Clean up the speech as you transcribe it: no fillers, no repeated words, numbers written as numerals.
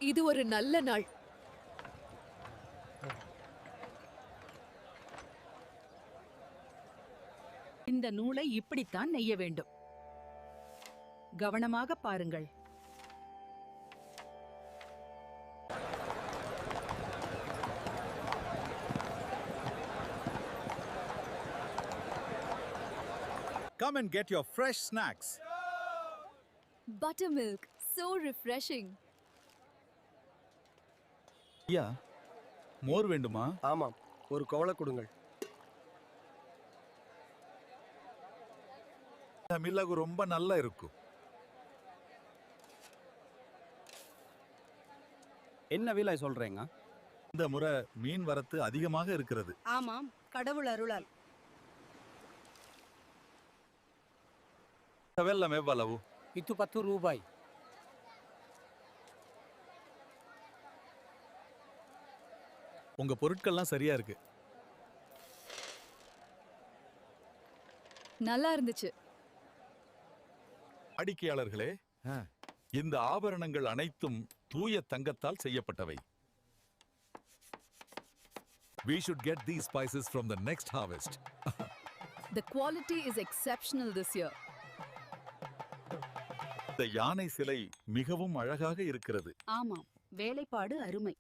இது ஒரு நல்ல நாள். இந்த நூலை இப்படித்தான் நெய்ய வேண்டும். கவனமாக பாருங்கள். Come and get your fresh snacks. Buttermilk, so refreshing. ஐயா, மோர் வேண்டுமா? ஆமாம், ஒரு கவலை கொடுங்கள். மிளகு ரொம்ப நல்லா இருக்கும். என்ன விலை சொல்றீங்க? இந்த முறை மீன் வரத்து அதிகமாக இருக்கிறது. ஆமாம், கடவுள் அருளால். வெல்லம் எவ்வளவு? இது 10 ரூபாய். உங்க பொருட்கள்லாம் சரியா இருக்கு. நல்லா இருந்துச்சு. அடிக்கையாளர்களே, இந்த ஆபரணங்கள் அனைத்தும் தூய தங்கத்தால் செய்யப்பட்டவை. We should get these spices from the next harvest. The quality is exceptional this year. இந்த யானை சிலை மிகவும் அழகாக இருக்கிறது. ஆமாம், வேலைப்பாடு அருமை.